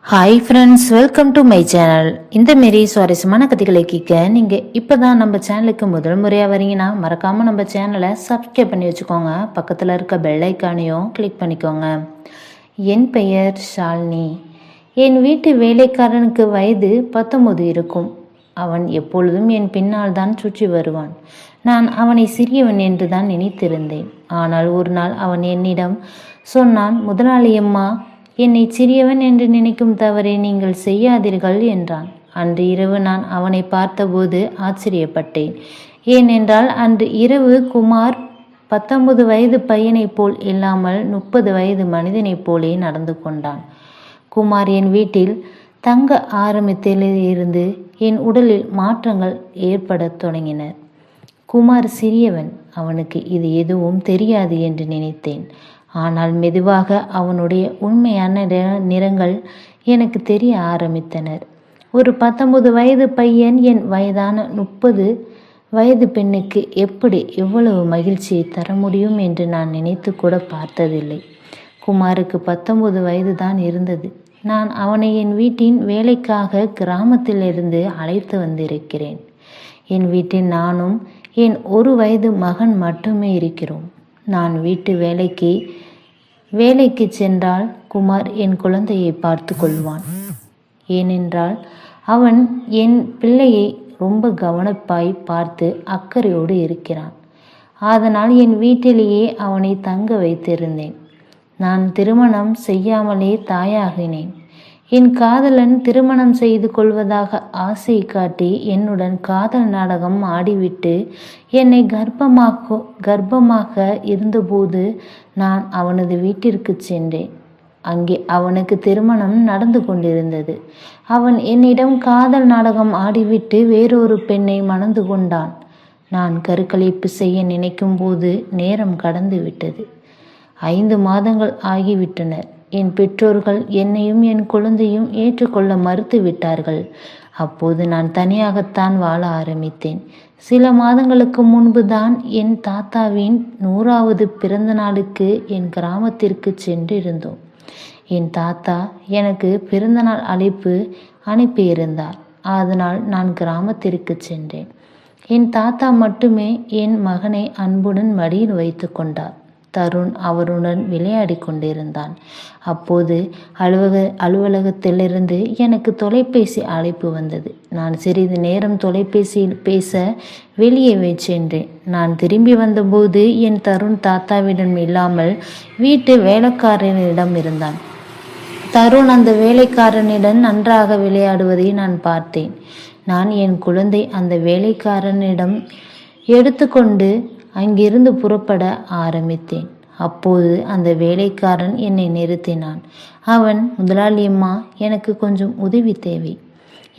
Hi friends, welcome to my channel. இந்த மாரி சுவாரஸ்யமான கதைகளை கேட்க நீங்கள் இப்போ தான் நம்ம சேனலுக்கு முதல் முறையாக வரீங்கன்னா மறக்காமல் நம்ம சேனலை சப்ஸ்கிரைப் பண்ணி வச்சுக்கோங்க. பக்கத்தில் இருக்க பெல் ஐக்கானையும் கிளிக் பண்ணிக்கோங்க. என் பெயர் ஷாலினி. என் வீட்டு வேலைக்காரனுக்கு வயது 19 இருக்கும். அவன் எப்பொழுதும் என் பின்னால் தான் சுற்றி வருவான். நான் அவனை சிறியவன் என்று தான் நினைத்திருந்தேன். ஆனால் ஒரு நாள் அவன் என்னிடம் சொன்னான், முதலாளியம்மா, என்னை சிறியவன் என்று நினைக்கும் தவறை நீங்கள் செய்யாதீர்கள் என்றான். அன்று இரவு நான் அவனை பார்த்தபோது ஆச்சரியப்பட்டேன். ஏனென்றால் அன்று இரவு குமார் 19 வயது பையனைப் போல் இல்லாமல் 30 வயது மனிதனைப் போலே நடந்து கொண்டான். குமார் என் வீட்டில் தங்க ஆரம்பித்திலிருந்து என் உடலில் மாற்றங்கள் ஏற்படத் தொடங்கின. குமார் சிறியவன், அவனுக்கு இது எதுவும் தெரியாது என்று நினைத்தேன். ஆனால் மெதுவாக அவனுடைய உண்மையான நிறங்கள் எனக்கு தெரிய ஆரம்பித்தனர். ஒரு 19 வயது பையன் என் வயதான 30 வயது பெண்ணுக்கு எப்படி எவ்வளவு மகிழ்ச்சியை தர முடியும் என்று நான் நினைத்து கூட பார்த்ததில்லை. குமாருக்கு 19 வயது தான் இருந்தது. நான் அவனை என் வீட்டின் வேலைக்காக கிராமத்திலிருந்து அழைத்து வந்திருக்கிறேன். என் வீட்டில் நானும் என் 1 வயது மகன் மட்டுமே இருக்கிறோம். நான் வீட்டு வேலைக்கு சென்றால் குமார் என் குழந்தையை பார்த்து கொள்வான். ஏனென்றால் அவன் என் பிள்ளையை ரொம்ப கவனிப்பாய் பார்த்து அக்கறையோடு இருக்கிறான். அதனால் என் வீட்டிலேயே அவனை தங்க வைத்திருந்தேன். நான் திருமணம் செய்யாமலே தாயாகினேன். என் காதலன் திருமணம் செய்து கொள்வதாக ஆசை காட்டி என்னுடன் காதல் நாடகம் ஆடிவிட்டு என்னை கர்ப்பமாக இருந்தபோது நான் அவனது வீட்டிற்கு சென்றேன். அங்கே அவனுக்கு திருமணம் நடந்து கொண்டிருந்தது. அவன் என்னிடம் காதல் நாடகம் ஆடிவிட்டு வேறொரு பெண்ணை மணந்து கொண்டான். நான் கருக்கலைப்பு செய்ய நினைக்கும் போது நேரம் கடந்து விட்டது. 5 மாதங்கள் ஆகிவிட்டனர். என் பெற்றோர்கள் என்னையும் என் குழந்தையும் ஏற்றுக்கொள்ள மறுத்து விட்டார்கள். அப்போது நான் தனியாகத்தான் வாழ ஆரம்பித்தேன். சில மாதங்களுக்கு முன்பு தான் என் தாத்தாவின் 100வது பிறந்த நாளுக்கு என் கிராமத்திற்கு சென்றிருந்தோம். என் தாத்தா எனக்கு பிறந்தநாள் அழைப்பு அனுப்பியிருந்தார். அதனால் நான் கிராமத்திற்கு சென்றேன். என் தாத்தா மட்டுமே என் மகனை அன்புடன் மடியில் வைத்து கொண்டார். தருண் அவருடன் விளையாடி கொண்டிருந்தான். அப்போது அலுவலகத்திலிருந்து எனக்கு தொலைபேசி அழைப்பு வந்தது. நான் சிறிது நேரம் தொலைபேசியில் பேச வெளியே சென்றேன். நான் திரும்பி வந்தபோது என் தருண் தாத்தாவிடம் இல்லாமல் வீட்டு வேலைக்காரனிடம் இருந்தான். தருண் அந்த வேலைக்காரனிடம் நன்றாக விளையாடுவதை நான் பார்த்தேன். நான் என் குழந்தை அந்த வேலைக்காரனிடம் எடுத்துக்கொண்டு அங்கிருந்து புறப்பட ஆரம்பித்தேன். அப்போது அந்த வேலைக்காரன் என்னை நிறுத்தினான். அவன், முதலாளியம்மா, எனக்கு கொஞ்சம் உதவி தேவை.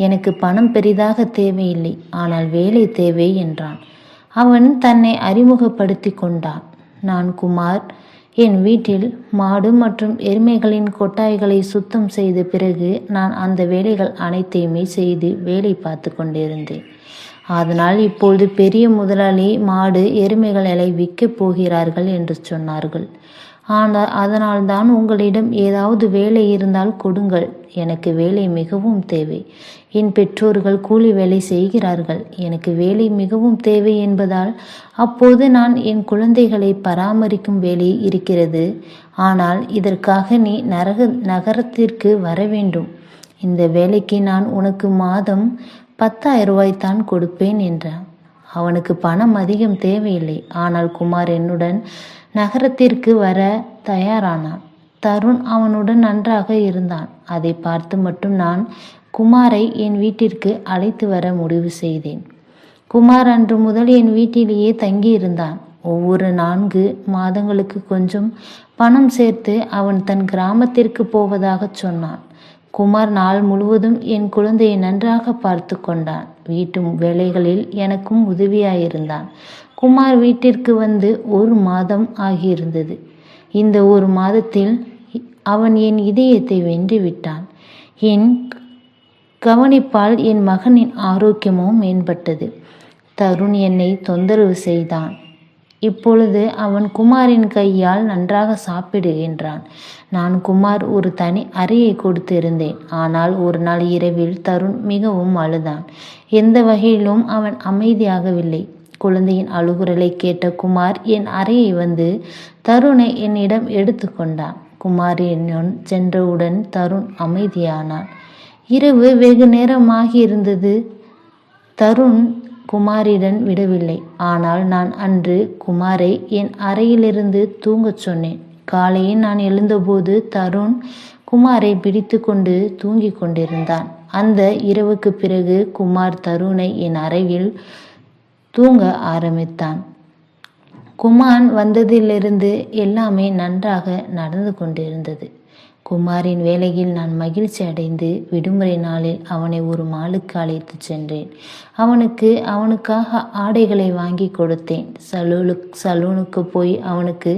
எனக்கு பணம் பெரிதாக தேவையில்லை, ஆனால் வேலை தேவை என்றான். அவன் தன்னை அறிமுகப்படுத்தி கொண்டான். நான் குமார். என் வீட்டில் மாடு மற்றும் எருமைகளின் கொட்டாய்களை சுத்தம் செய்த பிறகு நான் அந்த வேலைகள் அனைத்தையுமே செய்து வேலை பார்த்து கொண்டிருந்தேன். அதனால் இப்பொழுது பெரிய முதலாளி மாடு எருமைகளை விற்கப் போகிறார்கள் என்று சொன்னார்கள். ஆனால் அதனால்தான் உங்களிடம் ஏதாவது வேலை இருந்தால் கொடுங்கள். எனக்கு வேலை மிகவும் தேவை. என் பெற்றோர்கள் கூலி வேலை செய்கிறார்கள். எனக்கு வேலை மிகவும் தேவை என்பதால் அப்போது நான் என் குழந்தைகளை பராமரிக்கும் வேலை இருக்கிறது. ஆனால் இதற்காக நீ நகரத்திற்கு வர வேண்டும். இந்த வேலைக்கு நான் உனக்கு மாதம் 10,000 ரூபாய் தான் கொடுப்பேன் என்றான். அவனுக்கு பணம் அதிகம் தேவையில்லை. ஆனால் குமார் என்னுடன் நகரத்திற்கு வர தயாரானான். தருண் அவனுடன் நன்றாக இருந்தான். அதை பார்த்து மட்டும் நான் குமாரை என் வீட்டிற்கு அழைத்து வர முடிவு செய்தேன். குமார் அன்று முதல் என் வீட்டிலேயே தங்கியிருந்தான். ஒவ்வொரு 4 மாதங்களுக்கு கொஞ்சம் பணம் சேர்த்து அவன் தன் கிராமத்திற்கு போவதாக சொன்னான். குமார் நாள் முழுவதும் என் குழந்தையை நன்றாக பார்த்து கொண்டான். வீட்டு வேலைகளில் எனக்கும் உதவியாயிருந்தான். குமார் வீட்டிற்கு வந்து 1 மாதம் ஆகியிருந்தது. இந்த 1 மாதத்தில் அவன் என் இதயத்தை வென்று விட்டான். என் கவனிப்பால் என் மகனின் ஆரோக்கியமும் மேம்பட்டது. தருண் என்னை தொந்தரவு செய்தான். இப்பொழுது அவன் குமாரின் கையால் நன்றாக சாப்பிடுகின்றான். நான் குமார் ஒரு தனி அறையை கொடுத்திருந்தேன். ஆனால் ஒரு நாள் இரவில் தருண் மிகவும் அழுதான். எந்த வகையிலும் அவன் அமைதியாகவில்லை. குழந்தையின் அழுகுரலை கேட்ட குமார் என் அறையை வந்து தருணை என்னிடம் எடுத்து கொண்டான். குமாரின் சென்றவுடன் தருண் அமைதியானான். இரவு வெகு நேரமாகி இருந்தது. தருண் குமாரிடன் விடவில்லை. ஆனால் நான் அன்று குமாரை என் அறையிலிருந்து தூங்கச் சொன்னேன். காலையில் நான் எழுந்தபோது தருண் குமாரை பிடித்து கொண்டு தூங்கிக் கொண்டிருந்தான். அந்த இரவுக்கு பிறகு குமார் தருணை என் அறையில் தூங்க ஆரம்பித்தான். குமார் வந்ததிலிருந்து எல்லாமே நன்றாக நடந்து கொண்டிருந்தது. குமாரின் வேலையில் நான் மகிழ்ச்சி அடைந்து விடுமுறை நாளில் அவனை ஒரு மாலுக்கு அழைத்து சென்றேன். அவனுக்காக ஆடைகளை வாங்கி கொடுத்தேன். சலூனுக்கு போய் அவனுக்கு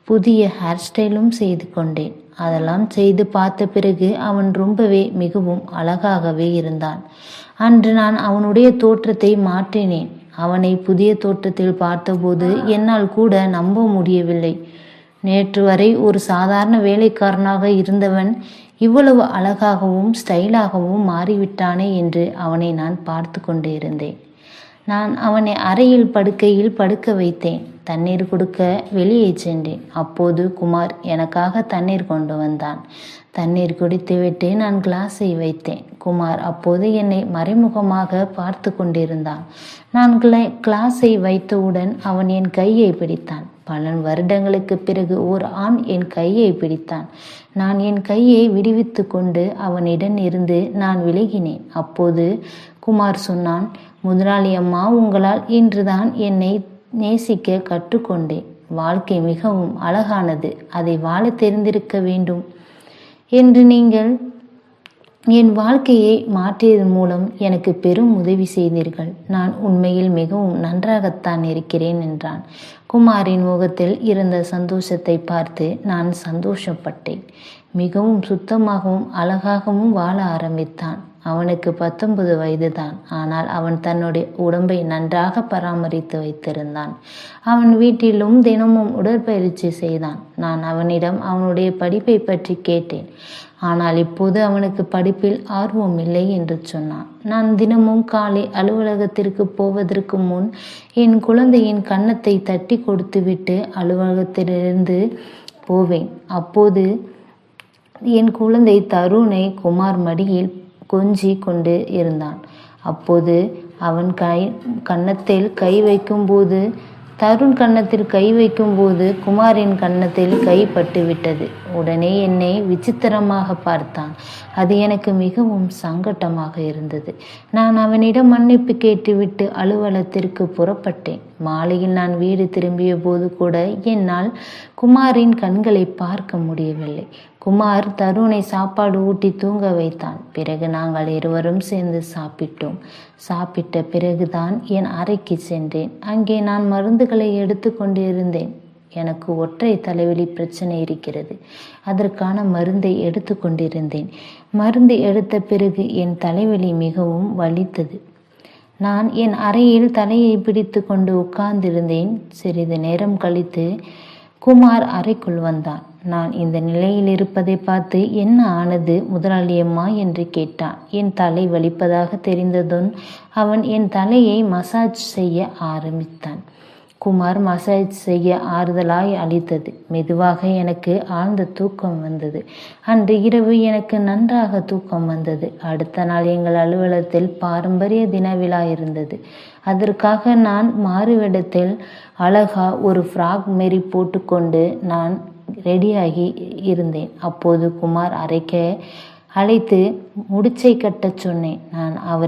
புதிய ஹேர் ஸ்டைலும் செய்து கொண்டேன். அதெல்லாம் செய்து பார்த்த பிறகு அவன் மிகவும் அழகாகவே இருந்தான். அன்று நான் அவனுடைய தோற்றத்தை மாற்றினேன். அவனை புதிய தோற்றத்தில் பார்த்தபோது என்னால் கூட நம்ப முடியவில்லை. நேற்று வரை ஒரு சாதாரண வேலைக்காரனாக இருந்தவன் இவ்வளவு அழகாகவும் ஸ்டைலாகவும் மாறிவிட்டானே என்று அவனை நான் பார்த்து கொண்டு இருந்தேன். நான் அவனை அறையில் படுக்கையில் படுக்க வைத்தேன். தண்ணீர் கொடுக்க வெளியே சென்றேன். அப்போது குமார் எனக்காக தண்ணீர் கொண்டு வந்தான். தண்ணீர் குடித்துவிட்டு நான் கிளாஸை வைத்தேன். குமார் அப்போது என்னை மறைமுகமாக பார்த்து கொண்டிருந்தான். நான் கிளாஸை வைத்தவுடன் அவன் என் கையை பிடித்தான். பல வருடங்களுக்கு பிறகு ஒரு ஆண் என் கையை பிடித்தான். நான் என் கையை விடுவித்து கொண்டு அவனிடம் இருந்து நான் விலகினேன். அப்போது குமார் சொன்னான், முதலாளி அம்மா, உங்களால் இன்றுதான் என்னை நேசிக்க கற்றுக்கொண்டேன். வாழ்க்கை மிகவும் அழகானது. அதை வாழ தெரிந்திருக்க வேண்டும் என்று நீங்கள் என் வாழ்க்கையை மாற்றியதன் மூலம் எனக்கு பெரும் உதவி செய்தீர்கள். நான் உண்மையில் மிகவும் நன்றாகத்தான் இருக்கிறேன் என்றான். குமாரின் முகத்தில் இருந்த சந்தோஷத்தை பார்த்து நான் சந்தோஷப்பட்டேன். மிகவும் சுத்தமாகவும் அழகாகவும் வாழ ஆரம்பித்தான். அவனுக்கு 19 வயதுதான். ஆனால் அவன் தன்னுடைய உடம்பை நன்றாக பராமரித்து வைத்திருந்தான். அவன் வீட்டிலும் தினமும் உடற்பயிற்சி செய்தான். நான் அவனிடம் அவனுடைய படிப்பை பற்றி கேட்டேன். ஆனால் இப்போது அவனுக்கு படிப்பில் ஆர்வம் இல்லை என்று சொன்னான். நான் தினமும் காலை அலுவலகத்திற்கு போவதற்கு முன் என் குழந்தையின் கன்னத்தை தட்டி கொடுத்துவிட்டு அலுவலகத்திலிருந்து போவேன். அப்போது என் குழந்தை தருணை குமார் மடியில் கொஞ்சி கொண்டு இருந்தான். அப்போது அவன் கன்னத்தில் கை வைக்கும்போது தருண் கன்னத்தில் கை வைக்கும்போது குமாரின் கன்னத்தில் கை பட்டுவிட்டது. உடனே என்னை விசித்திரமாக பார்த்தான். அது எனக்கு மிகவும் சங்கட்டமாக இருந்தது. நான் அவனிடம் மன்னிப்பு கேட்டுவிட்டு அலுவலகத்திற்கு புறப்பட்டேன். மாலையில் நான் வீடு திரும்பிய போது கூட என்னால் குமாரின் கண்களை பார்க்க முடியவில்லை. குமார் தருணை சாப்பாடு ஊட்டி தூங்க வைத்தான். பிறகு நாங்கள் இருவரும் சேர்ந்து சாப்பிட்டோம். சாப்பிட்ட பிறகுதான் என் அறைக்கு சென்றேன். அங்கே நான் மருந்துகளை எடுத்து கொண்டிருந்தேன். எனக்கு ஒற்றை தலைவலி பிரச்சனை இருக்கிறது. அதற்கான மருந்தை எடுத்து கொண்டிருந்தேன். மருந்து எடுத்த பிறகு என் தலைவலி மிகவும் வலித்தது. நான் என் அறையில் தலையை பிடித்து கொண்டு உட்கார்ந்திருந்தேன். சிறிது நேரம் கழித்து குமார் அறைக்குள் வந்தான். நான் இந்த நிலையில் இருப்பதை பார்த்து என்ன ஆனது முதலாளியம்மா என்று கேட்டான். என் தலை வலிப்பதாக தெரிந்ததும் அவன் என் தலையை மசாஜ் செய்ய ஆரம்பித்தான். குமார் மசாஜ் செய்ய ஆறுதலாய் அளித்தது. மெதுவாக எனக்கு ஆழ்ந்த தூக்கம் வந்தது. அன்று இரவு எனக்கு நன்றாக தூக்கம் வந்தது. அடுத்த நாள் எங்கள் அலுவலகத்தில் பாரம்பரிய தின விழா இருந்தது. அதற்காக நான் மாறுவிடத்தில் அழகா ஒரு ஃப்ராக் மாரி போட்டுக்கொண்டு நான் ரெடியாகி இருந்தேன். அப்போது குமார் அறைக்கு அழைத்து முடிச்சை கட்டச் சொன்னேன். நான் அவர்